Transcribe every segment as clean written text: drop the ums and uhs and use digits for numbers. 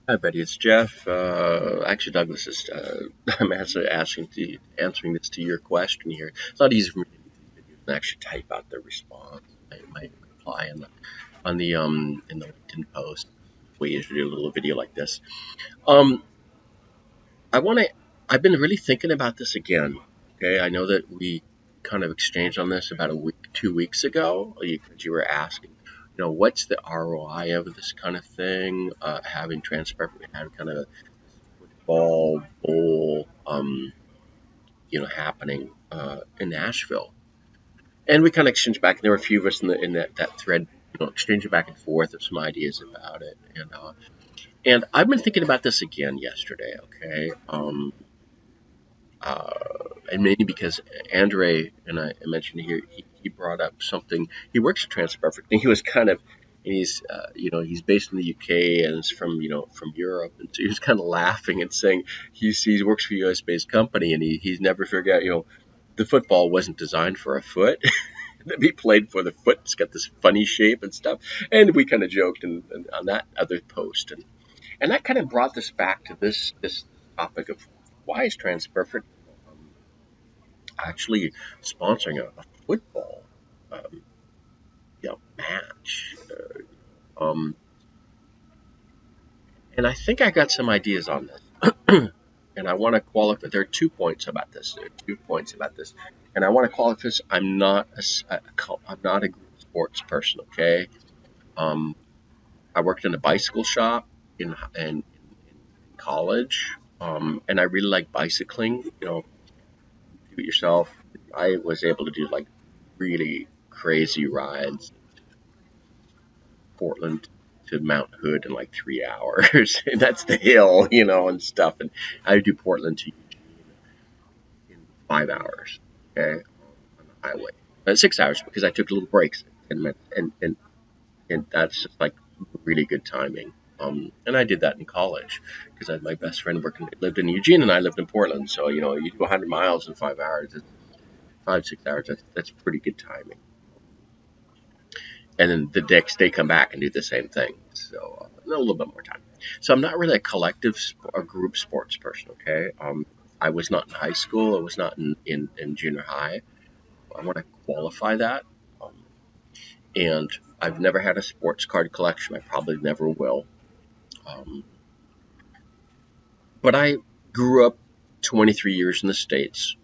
Hi, Betty. It's Jeff. Actually, Douglas is. I'm actually answering this to your question here. It's not easy for me to do these videos and actually type out the response. I reply on the in the LinkedIn post. We usually do a little video like this. Um, I want to. I've been really thinking about this again. Okay, I know that we kind of exchanged on this about a week, 2 weeks ago. You were asking, what's the ROI of this kind of thing? Having TransPerfect, we had kind of a football bowl, happening in Nashville, and we kind of exchanged back. And there were a few of us in that thread, exchanging back and forth of some ideas about it, and I've been thinking about this again yesterday. Okay, uh, and maybe because Andre and I mentioned here, he brought up something. He works at TransPerfect, and he was kind of, and he's based in the UK and is from, from Europe, and so he was kind of laughing and saying he works for a US based company, and he's never figured out, the football wasn't designed for a foot. That he played for the foot. It's got this funny shape and stuff, and we kind of joked and on that other post, and that kind of brought this back to this topic of why is TransPerfect actually sponsoring a football um, match. And I think I got some ideas on this. And I want to qualify. There are 2 points about this. There are 2 points about this, and I want to qualify this. I'm not a sports person. Okay. Um, I worked in a bicycle shop in college, and I really like bicycling. Do it yourself. I was able to do like really crazy rides, Portland to Mount Hood in like 3 hours. And that's the hill, and stuff. And I do Portland to in 5 hours, okay, on the highway. 6 hours because I took little breaks, and that's just like really good timing. And I did that in college because my best friend lived in Eugene and I lived in Portland. So you do 100 miles in 5 hours, 5 6 hours. That's pretty good timing. And then the next day come back and do the same thing. So a little bit more time. So I'm not really a collective or group sports person. Okay, I was not in high school. I was not in junior high. I want to qualify that. Um, and I've never had a sports card collection. I probably never will. Um, but I grew up 23 years in the States.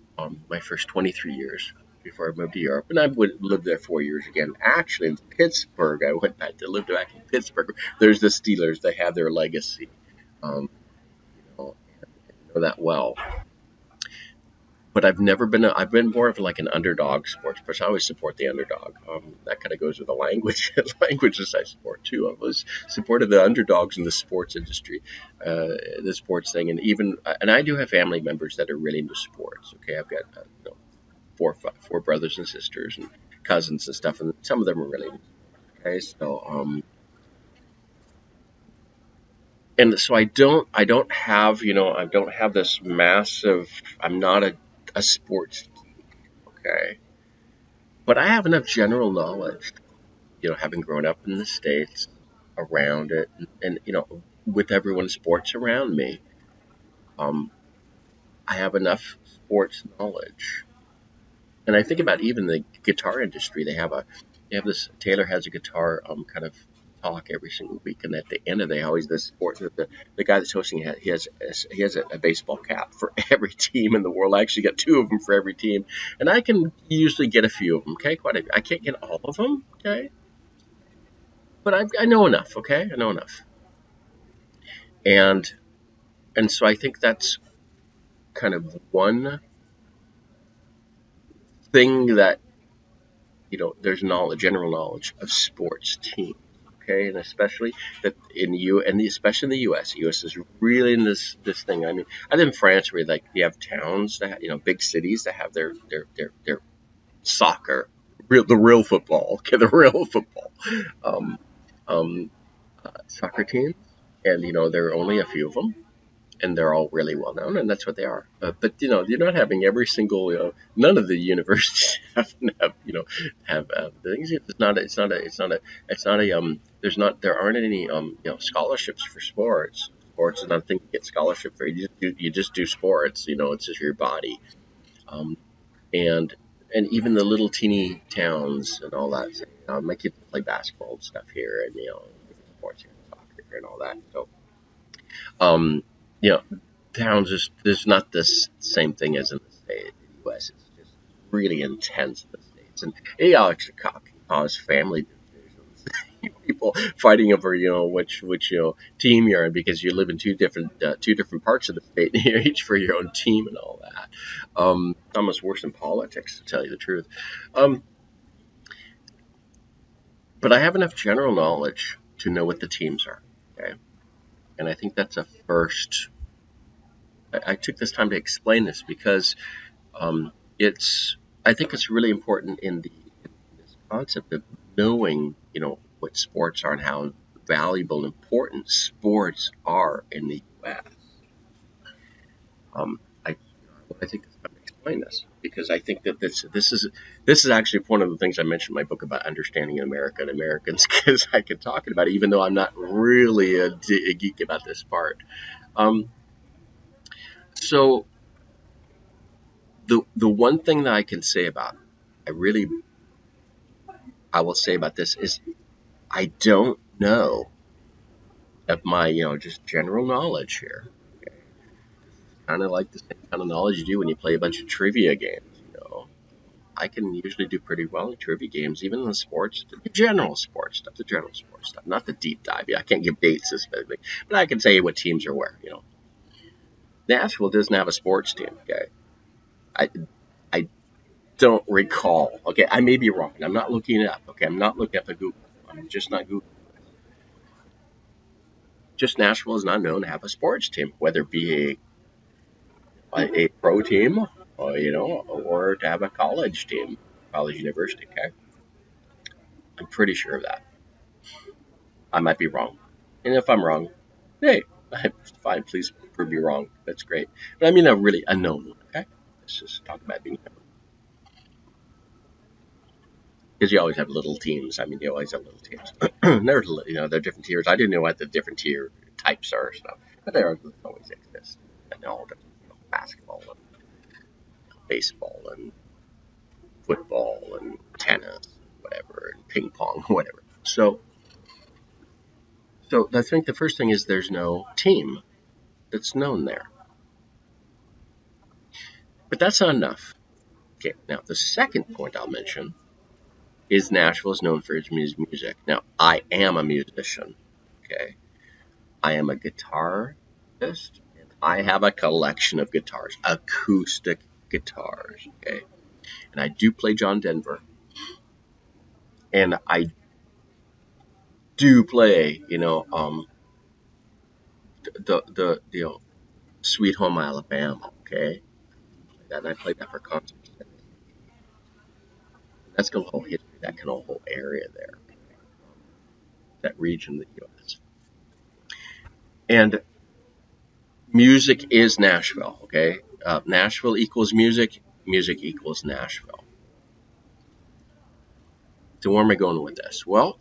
My first 23 years before I moved to Europe, and I would live there 4 years again. Actually, in Pittsburgh, I went back to live back in Pittsburgh. There's the Steelers; they have their legacy. Um, I know that well. But I've never been. I've been more of like an underdog sports person. I always support the underdog. That kind of goes with the language languages I support too. I was supported the underdogs in the sports industry, the sports thing, and I do have family members that are really into sports. Okay, I've got four brothers and sisters and cousins and stuff, and some of them are really okay. So and so I don't have this massive. I'm not a sports okay, but I have enough general knowledge. Having grown up in the states, around it, and with everyone sports around me, um, I have enough sports knowledge. And I think about even the guitar industry. They have this. Taylor has a guitar kind of talk every single week, and at the end of it, they always the sport. The guy that's hosting it, he has a baseball cap for every team in the world. I actually got two of them for every team, and I can usually get a few of them. Okay, I can't get all of them. Okay, but I know enough. Okay, I know enough, and so I think that's kind of one thing that there's general knowledge of sports teams, okay, and especially that especially in the U.S. U.S. is really in this thing. I mean, I live in France where like you have towns that big cities that have their soccer, the real football, okay, the real football, um, um, soccer teams, and there are only a few of them, and they're all really well known, and that's what they are. But you're not having every single. None of the universities have things. It's not a. There's not. There aren't any scholarships for sports sports, and I think you get scholarship for it. You just do sports. It's just your body. Um, and and even the little teeny towns and all that. So, my kids play basketball and stuff here, and different sports here, soccer and all that. So, um, you know, towns is there's not this same thing as in the U.S. It's just really intense in the states, and it actually can cause family divisions. People fighting over which team you're in because you live in two different parts of the state, and you're each for your own team and all that. Almost worse than politics, to tell you the truth. Um, but I have enough general knowledge to know what the teams are. Okay, and I think that's a first. I took this time to explain this because it's. I think it's really important in this concept of knowing, what sports are and how valuable and important sports are in the U.S. I I think it's time to explain this because I think that this is actually one of the things I mentioned in my book about understanding America and Americans because I can talk about it even though I'm not really a geek about this part. Um, so the one thing that I can say about I really I will say about this is I don't know of my just general knowledge here. Okay? Kind of like the same kind of knowledge you do when you play a bunch of trivia games. I can usually do pretty well in trivia games, even in the sports, the general sports stuff, not the deep dive. Yeah, I can't give dates specifically, but I can say what teams are where. Nashville doesn't have a sports team. Okay, I I don't recall. Okay, I may be wrong. I'm not looking it up. Okay, I'm not looking up at Google. I'm just not Google. Just Nashville is not known to have a sports team, whether it be a pro team, or to have a college team, college university. Okay, I'm pretty sure of that. I might be wrong. And if I'm wrong, hey, fine, please prove me wrong. That's great. But I mean a really unknown one, okay? Let's just talk about being known. Because you always have little teams. I mean, you always have little teams. There are different tiers. I didn't know what the different tier types are, so, but there always exist. And all different, basketball and baseball and football and tennis, whatever, and ping pong, whatever. So I think the first thing is there's no team that's known there. But that's not enough. Okay, now the second point I'll mention is Nashville is known for its music. Now, I am a musician. Okay, I am a guitarist, and I have a collection of guitars, acoustic guitars. Okay, and I do play John Denver, and I do play, the Sweet Home Alabama. Okay, and I played that for concerts. That's got a whole history, that kind of whole area there, that region of the U.S. And music is Nashville, okay? Nashville equals music, music equals Nashville. So where am I going with this? Well,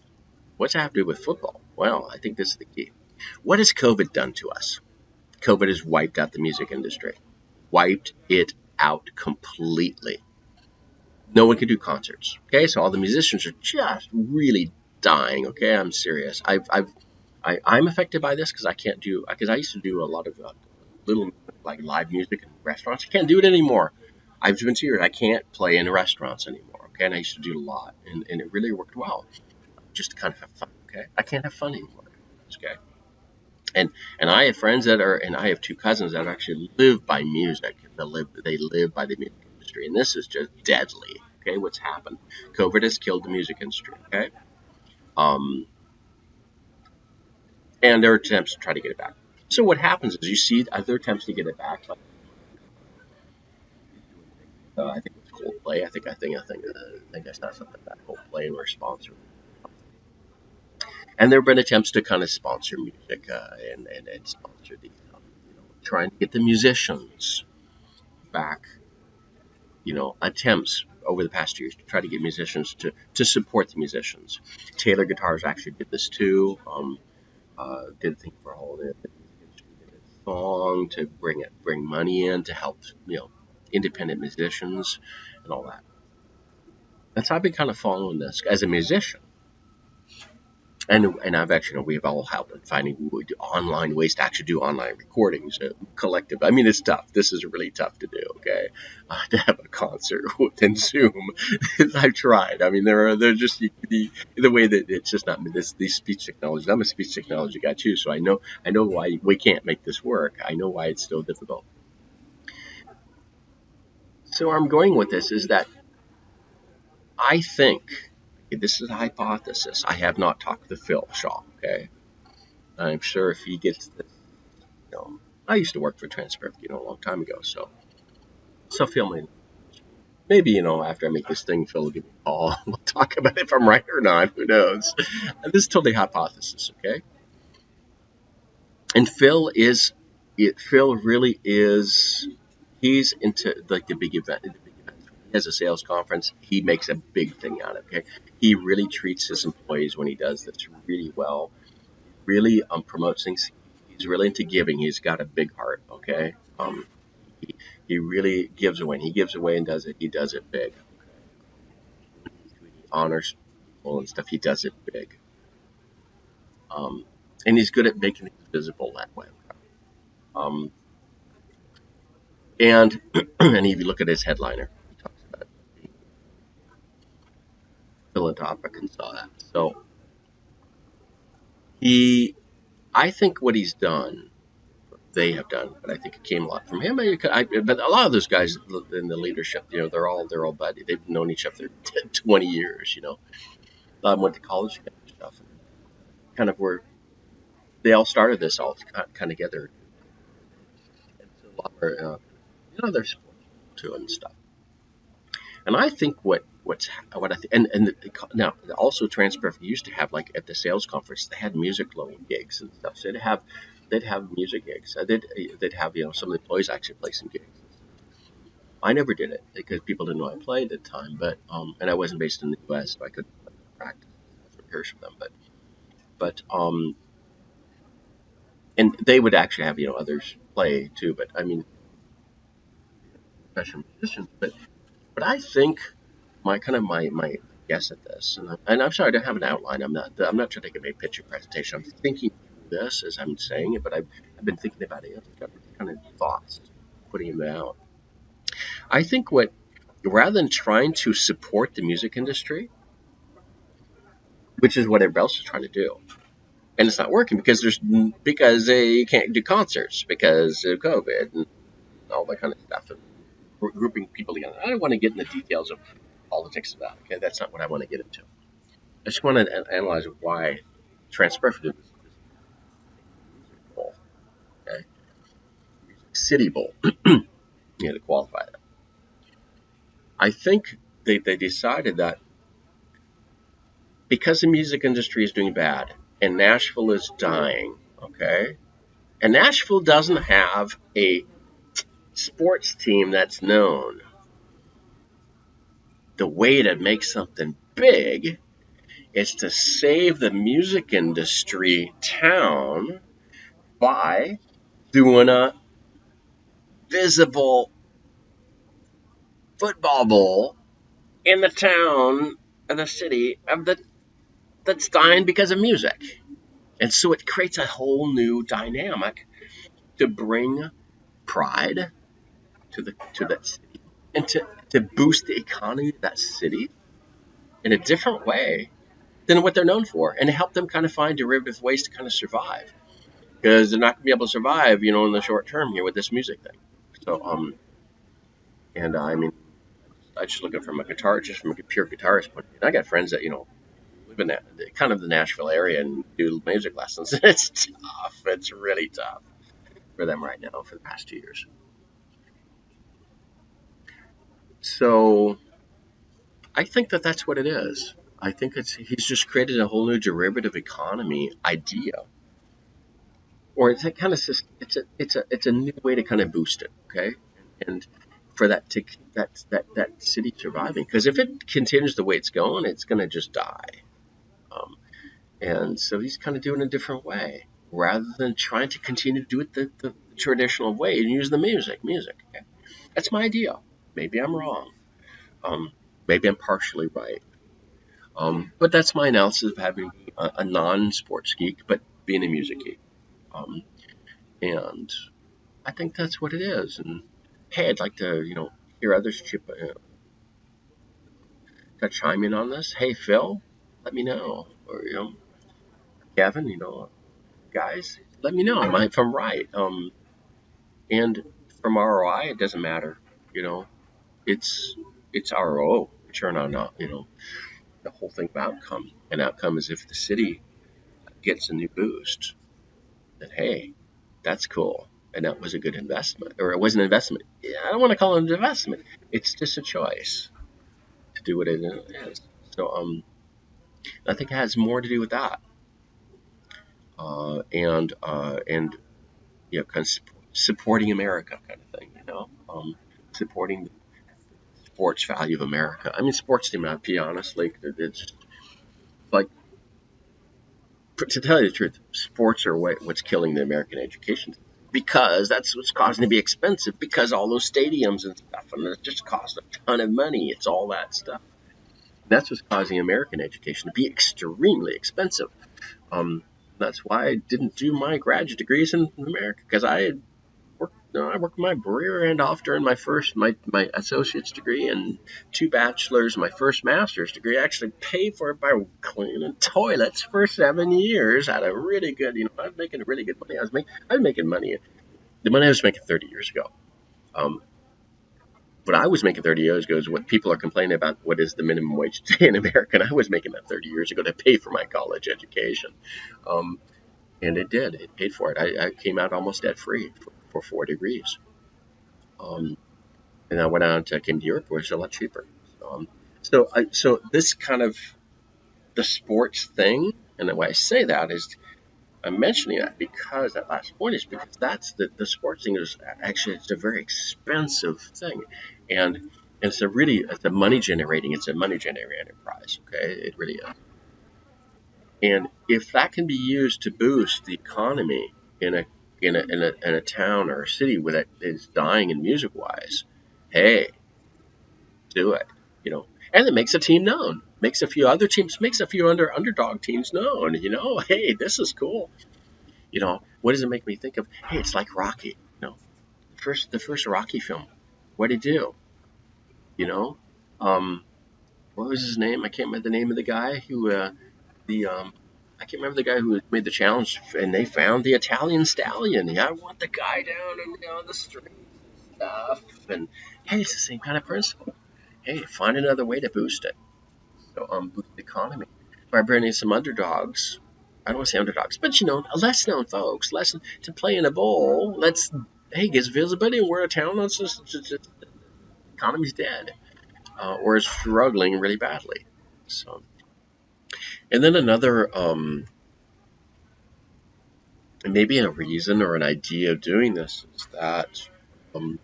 what's that have to do with football? Well, I think this is the key. What has COVID done to us? COVID has wiped out the music industry, wiped it out completely. No one can do concerts. Okay, so all the musicians are just really dying. Okay, I'm serious. I'm affected by this because I can't do because I used to do a lot of little like live music in restaurants. I can't do it anymore. I've been serious. I can't play in restaurants anymore. Okay, and I used to do a lot, and it really worked well. Just to kind of have fun. Okay, I can't have fun anymore. Okay, and I have friends that are, and I have two cousins that actually live by music. They live by the music industry, and this is just deadly. Okay, what's happened? COVID has killed the music industry. Okay, um, and there are attempts to try to get it back. So what happens is you see other attempts to get it back. Like, I think it's Coldplay. I think I saw something about Coldplay or sponsor. And there have been attempts to kind of sponsor music and sponsor these, trying to get the musicians back. Attempts over the past years to try to get musicians to support the musicians. Taylor Guitars actually did this too. Did a thing for all the music industry. song to bring money in to help independent musicians and all that. And so I've been kind of following this as a musician. And I've actually, we've all helped in finding online ways to actually do online recordings, collective. I mean, it's tough. This is really tough to do. Okay, to have a concert within Zoom. I've tried. I mean, they're just the way that it's just not these speech technologies. I'm a speech technology guy too, so I know why we can't make this work. I know why it's still difficult. So where I'm going with this is that I think this is a hypothesis. I have not talked to Phil Shaw. Okay, I'm sure if he gets this, I used to work for TransPerfect, a long time ago. So Phil maybe, after I make this thing, Phil will give me a call. We'll talk about if I'm right or not. Who knows? And this is totally hypothesis, okay? And Phil really is. He's into like the big event. He has a sales conference. He makes a big thing out of it. Okay, he really treats his employees when he does this really well. Really promotes things. He's really into giving. He's got a big heart. Okay, he, he really gives away. And he gives away and does it. He does it big. He honors people and stuff. He does it big. Um, and he's good at making things visible that way. Um, and and if you look at his headliner, he talks about being philanthropic and all that. So he, I think what he's done, they have done, but I think it came a lot from him. But a lot of those guys in the leadership, they're all buddy. They've known each other 20 years. A lot of them went to college together and stuff. And kind of where they all started this all kind of together. And so a lot of they're sports too and stuff. And I think what I think, now also TransPerfect used to have, like, at the sales conference, they had music loan gigs and stuff. So they'd have music gigs. They'd have some of the employees actually play some gigs. I never did it because people didn't know I played at the time, but and I wasn't based in the U.S., so I couldn't practice rehearse for them. But and they would actually have others play too. But I mean, professional musicians. But I think my guess at this, and I'm sorry I don't have an outline. I'm not trying to give a picture presentation. I'm thinking through this as I'm saying it, but I've been thinking about it. I've got kind of thoughts, putting them out. I think rather than trying to support the music industry, which is what everybody else is trying to do, and it's not working because they can't do concerts because of COVID and all that kind of stuff, and grouping people together. I don't want to get in the details of politics about it. Okay, that's not what I want to get into. I just want to analyze why TransPerfect did this music bowl, okay, city bowl, to qualify that. I think they decided that because the music industry is doing bad and Nashville is dying, okay, and Nashville doesn't have a sports team that's known, the way to make something big is to save the music industry town by doing a visible football bowl in the town of the city that's dying because of music. And so it creates a whole new dynamic to bring pride to that city and to boost the economy of that city in a different way than what they're known for, and to help them kind of find derivative ways to kind of survive, because they're not going to be able to survive, in the short term here with this music thing. So, and I mean, I just looking from from a pure guitarist point of view. And I got friends that live in kind of the Nashville area and do music lessons. It's tough. It's really tough for them right now for the past 2 years. So I think that's what it is. I think he's just created a whole new derivative economy idea, or it's a kind of it's a new way to kind of boost it, okay, and for that to keep that city surviving, because if it continues the way it's going to just die. Um, and so he's kind of doing it a different way. rather than trying to continue to do it the traditional way and use the music. Okay? That's my idea. Maybe I'm wrong. Um, maybe I'm partially right. But that's my analysis of having a non-sports geek, but being a music geek. Um, and I think that's what it is. And hey, I'd like to, hear others chime in on this. Hey, Phil, let me know. Or, Kevin, guys, let me know if I'm right. And from ROI, it doesn't matter. You know, it's it's RO, return on, the whole thing of outcome. And outcome is if the city gets a new boost, then hey, that's cool. And that was a good investment, or it was an investment. Yeah, I don't want to call it an investment. It's just a choice to do what it is. So I think it has more to do with that, and kind of supporting America, kind of thing. Supporting the sports value of America. I mean, sports team. To be honest, like it's like to tell you the truth, sports are what's killing the American education because that's what's causing it to be expensive because all those stadiums and stuff and it just cost a ton of money. It's all that stuff. That's what's causing American education to be extremely expensive. That's why I didn't do my graduate degrees in America because I worked my rear end off during my associate's degree and two bachelors. My first master's degree I actually paid for it by cleaning toilets for 7 years. I had a really good, I was making really good money. I was making money. The money I was making 30 years ago. Um, what I was making 30 years ago is what people are complaining about. What is the minimum wage today in America? And I was making that 30 years ago to pay for my college education. Um, and it did. It paid for it. I came out almost debt free for 4 degrees. Um, and I went on to came to Europe, where it's a lot cheaper. So this kind of the sports thing, and the way I say that is I'm mentioning that because that last point is because that's the sports thing is actually it's a very expensive thing, and it's a money generating enterprise. Okay, it really is. And if that can be used to boost the economy in a town or a city that is dying in music wise, hey, do it. And it makes a team known, makes a few other teams, makes a few underdog teams known. Hey, this is cool. What does it make me think of? Hey, it's like Rocky. The first Rocky film. What did he do? You know, um, what was his name? I can't remember the name of the guy who the I can't remember the guy who made the challenge, and they found the Italian stallion. Yeah, I want the guy down on the street and stuff. And hey, it's the same kind of principle. Hey, find another way to boost it. So boost the economy by bringing some underdogs. I don't want to say underdogs, but less known folks, less to play in a bowl. Gives visibility, and we're a town that's just economy's dead, or is struggling really badly. So, and then another maybe a reason or an idea of doing this is um,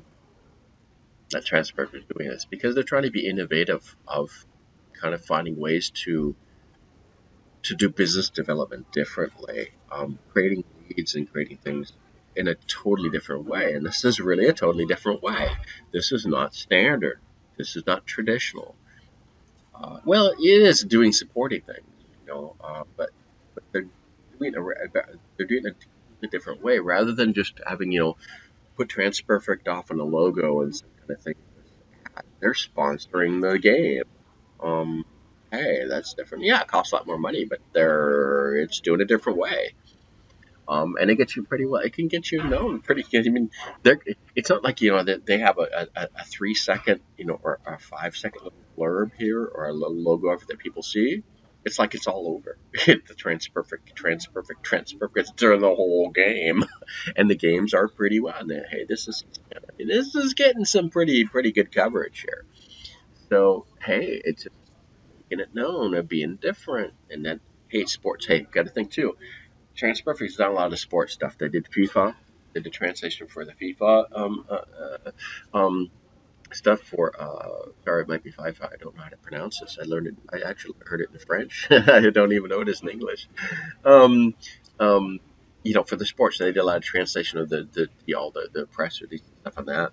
that TransPerfect is doing this because they're trying to be innovative of kind of finding ways to do business development differently, creating leads and creating things in a totally different way. And this is really a totally different way. This is not standard. This is not traditional. Well, it is doing supporting things, but doing they're doing it a different way rather than just having put TransPerfect off on a logo and some kind of thing. They're sponsoring the game. Um, hey, that's different. Yeah, it costs a lot more money, but it's doing a different way. And it gets you pretty well. It can get you known pretty good. I mean, it's not like that they have a 3 second or a 5 second little blurb here or a little logo that people see. It's like it's all over. The TransPerfect. It's during the whole game, and the games are pretty well. And hey, this is getting some pretty good coverage here. So hey, it's making it known of being different, and then hey, sports. Hey, got to think too. TransPerfect's done a lot of sports stuff. They did FIFA. Did the translation for the FIFA stuff for. Sorry, it might be FIFA. I don't know how to pronounce this. I learned it. I actually heard it in French. I don't even know it is in English. Um, um, for the sports, they did a lot of translation of the press release and stuff on that.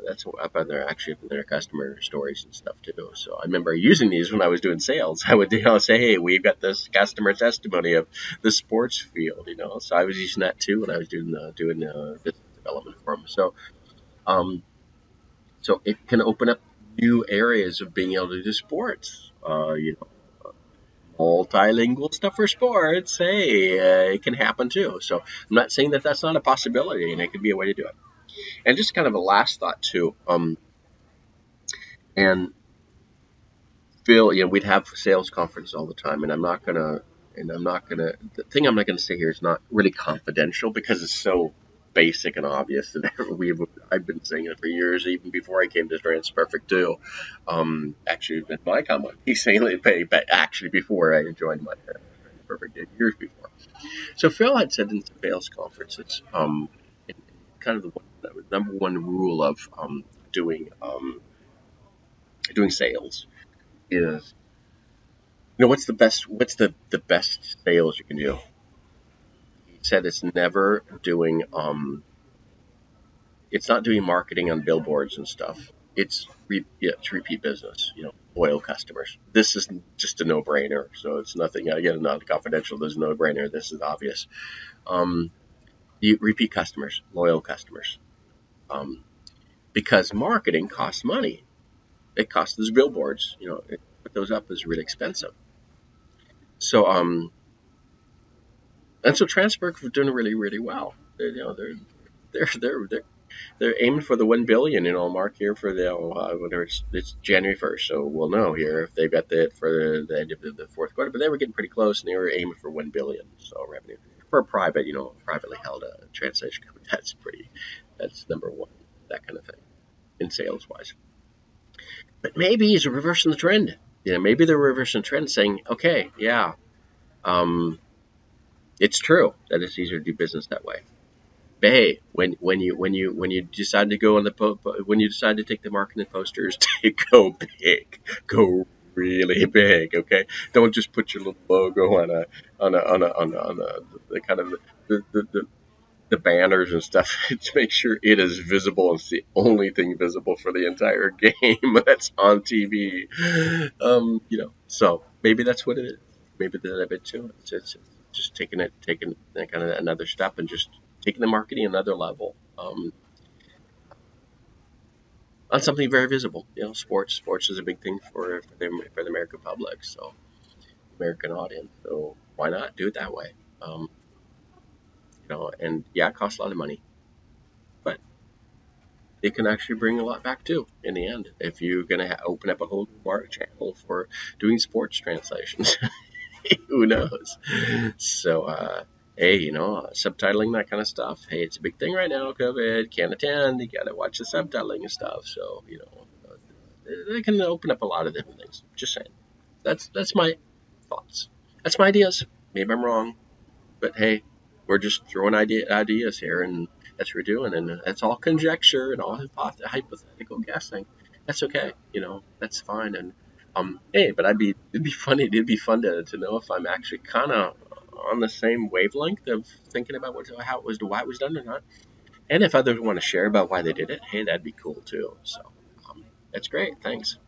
That's up on their actually up in their customer stories and stuff too. So I remember using these when I was doing sales. I would say, hey, we've got this customer testimony of the sports field, So I was using that too when I was doing business development for them. Um, so it can open up new areas of being able to do sports. Multilingual stuff for sports. Hey, it can happen too. So I'm not saying that that's not a possibility, and it could be a way to do it. And just kind of a last thought too. And Phil, we'd have sales conferences all the time, and the thing I'm not gonna say here is not really confidential because it's so basic and obvious that I've been saying it for years, even before I came to TransPerfect too. Actually, in my company, he's saying it, but actually before I joined my TransPerfect years before. So Phil had said in some sales conferences, kind of the number one rule of doing doing sales is, what's the best sales you can do? He said it's not doing marketing on billboards and stuff. It's repeat business, loyal customers. This is just a no-brainer. So it's nothing, again, not confidential. There's a no-brainer. This is obvious. Um, you repeat customers, loyal customers. Um, because marketing costs money. It costs those billboards. Put those up is really expensive. So and so Transperk was doing really, really well. They're they're they're they're aiming for the 1 billion. Mark here for the whatever it's January 1st, so we'll know here if they've got the for the end of the fourth quarter. But they were getting pretty close, and they were aiming for 1 billion. So revenue for a privately held translation company. That's number one, that kind of thing in sales wise. But maybe he's reversing the trend. Maybe they're reversing the trend, saying, okay, yeah, um, it's true that it's easier to do business that way. But hey, when you decide to go on when you decide to take the marketing posters, go big, go really big. Okay, don't just put your little logo on a the kind of the banners and stuff to make sure it is visible. It's the only thing visible for the entire game that's on TV. So maybe that's what it is. Maybe there's a bit too. It's just taking that kind of another step and just taking the marketing another level on something very visible. Sports is a big thing for the American public, so American audience. So why not do it that way? And yeah, it costs a lot of money, but it can actually bring a lot back too in the end if you're going to open up a whole new channel for doing sports translations. Who knows? So, hey, subtitling, that kind of stuff. Hey, it's a big thing right now. COVID, can't attend. You got to watch the subtitling and stuff. So, they can open up a lot of different things. Just saying. That's my thoughts. That's my ideas. Maybe I'm wrong, but hey, we're just throwing ideas here, and that's what we're doing, and that's all conjecture and all hypothetical guessing. That's okay, that's fine. And hey, but it'd be fun to know if I'm actually kind of on the same wavelength of thinking about why it was done or not, and if others want to share about why they did it, hey, that'd be cool too. So that's great. Thanks.